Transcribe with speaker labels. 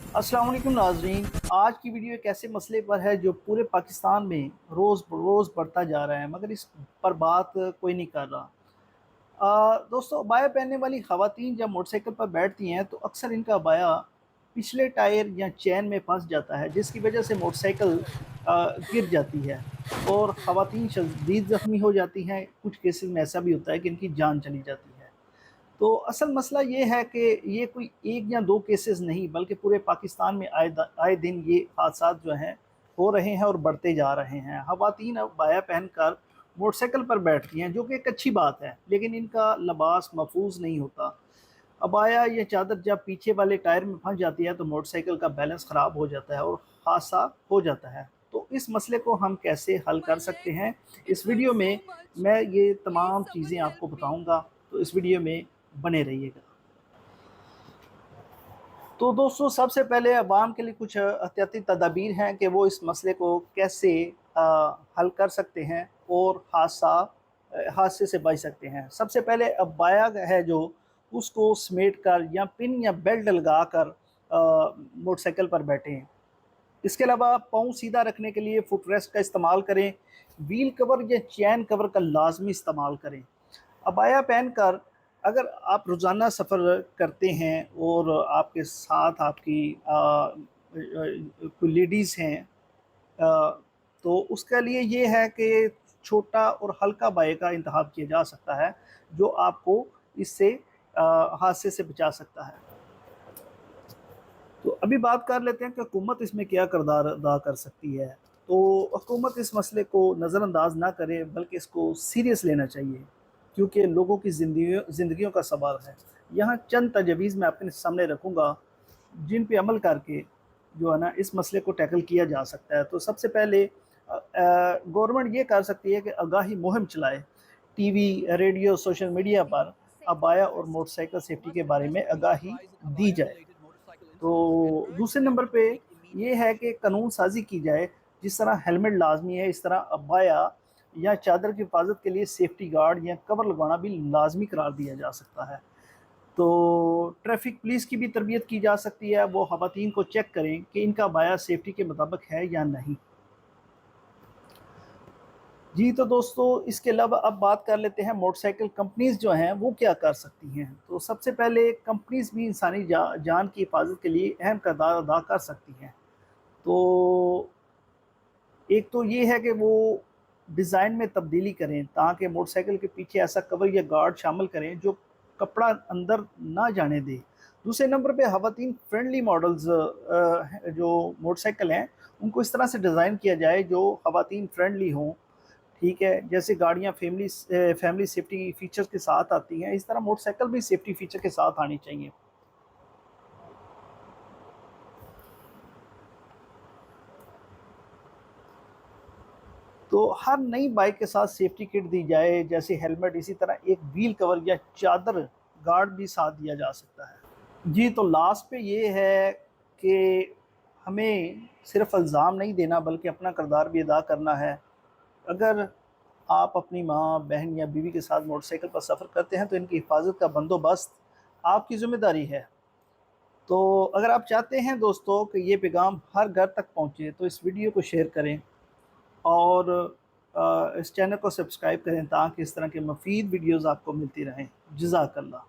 Speaker 1: अस्सलाम वालेकुम नाज़रीन। आज की वीडियो एक ऐसे मसले पर है जो पूरे पाकिस्तान में रोज़ रोज़ बढ़ता जा रहा है, मगर इस पर बात कोई नहीं कर रहा। दोस्तों, अबाया पहनने वाली ख़वातीन जब मोटरसाइकिल पर बैठती हैं तो अक्सर इनका अबाया पिछले टायर या चैन में फंस जाता है, जिसकी वजह से मोटरसाइकिल गिर जाती है और ख़वातीन शदीद ज़ख्मी हो जाती हैं। कुछ केसेस में ऐसा भी होता है कि इनकी जान चली जाती है। तो असल मसला ये है कि ये कोई एक या दो केसेस नहीं, बल्कि पूरे पाकिस्तान में आए दिन ये हादसात जो हैं हो रहे हैं और बढ़ते जा रहे हैं। ख़वातीन अब बाया पहनकर मोटरसाइकिल पर बैठती हैं, जो कि एक अच्छी बात है, लेकिन इनका लिबास महफूज नहीं होता। अबाया या चादर जब पीछे वाले टायर में फंस जाती है तो मोटरसाइकिल का बैलेंस ख़राब हो जाता है और हादसा हो जाता है। तो इस मसले को हम कैसे हल कर सकते हैं, इस वीडियो में मैं ये तमाम चीज़ें आपको बताऊंगा। तो इस वीडियो में बने रहिएगा। तो दोस्तों, सबसे पहले अवाम के लिए कुछ एहतियाती तदाबीर हैं कि वो इस मसले को कैसे हल कर सकते हैं और हादसे से बच सकते हैं। सबसे पहले अबाया है जो, उसको समेट कर या पिन या बेल्ट लगा कर मोटरसाइकिल पर बैठें। इसके अलावा पाँव सीधा रखने के लिए फुट रेस्ट का इस्तेमाल करें। व्हील कवर या चैन कवर का लाजमी इस्तेमाल करें। अबाया पहनकर अगर आप रोज़ाना सफ़र करते हैं और आपके साथ आपकी कोई लेडीज़ हैं, तो उसके लिए ये है कि छोटा और हल्का बाय का इंतखाब किया जा सकता है, जो आपको इससे हादसे से बचा सकता है। तो अभी बात कर लेते हैं कि हुकूमत इसमें क्या किरदार अदा कर सकती है। तो हुकूमत इस मसले को नज़रअंदाज ना करे, बल्कि इसको सीरियस लेना चाहिए, क्योंकि लोगों की ज़िंदगियों का सवाल है। यहाँ चंद तजवीज़ मैं अपने सामने रखूँगा, जिन पे अमल करके जो है ना इस मसले को टैकल किया जा सकता है। तो सबसे पहले गवर्नमेंट ये कर सकती है कि आगाही मुहिम चलाए। टीवी, रेडियो, सोशल मीडिया पर अबाया और मोटरसाइकिल सेफ्टी के बारे में आगाही दी जाए। तो दूसरे नंबर पे ये है कि कानून साज़ी की जाए। जिस तरह हेलमेट लाज़मी है, इस तरह अबाया या चादर की हिफाजत के लिए सेफ्टी गार्ड या कवर लगवाना भी लाज़मी करार दिया जा सकता है। तो ट्रैफिक पुलिस की भी तरबियत की जा सकती है, वो ख़वातीन को चेक करें कि इनका अबाया सेफ्टी के मुताबिक है या नहीं। जी, तो दोस्तों, इसके अलावा अब बात कर लेते हैं मोटरसाइकिल कंपनीज़ जो हैं वो क्या कर सकती हैं। तो सबसे पहले कंपनीज़ भी इंसानी जान की हिफाजत के लिए अहम किरदार अदा कर सकती हैं। तो एक तो ये है कि वो डिज़ाइन में तब्दीली करें, ताकि मोटरसाइकिल के पीछे ऐसा कवर या गार्ड शामिल करें जो कपड़ा अंदर ना जाने दे। दूसरे नंबर पे ख़वातीन फ्रेंडली मॉडल्स जो मोटरसाइकिल हैं, उनको इस तरह से डिज़ाइन किया जाए जो ख़वातीन फ्रेंडली हों। ठीक है, जैसे गाड़ियाँ फैमिली सेफ्टी फीचर्स के साथ आती हैं, इस तरह मोटरसाइकिल भी सेफ्टी फीचर के साथ आनी चाहिए। तो हर नई बाइक के साथ सेफ्टी किट दी जाए, जैसे हेलमेट, इसी तरह एक व्हील कवर या चादर गार्ड भी साथ दिया जा सकता है। जी, तो लास्ट पे ये है कि हमें सिर्फ इल्ज़ाम नहीं देना, बल्कि अपना किरदार भी अदा करना है। अगर आप अपनी माँ, बहन या बीवी के साथ मोटरसाइकिल पर सफ़र करते हैं तो इनकी हिफाजत का बंदोबस्त आपकी ज़िम्मेदारी है। तो अगर आप चाहते हैं दोस्तों कि ये पैगाम हर घर तक पहुँचे, तो इस वीडियो को शेयर करें और इस चैनल को सब्सक्राइब करें, ताकि इस तरह के मुफीद वीडियोज़ आपको मिलती रहें। जज़ाकल्लाह।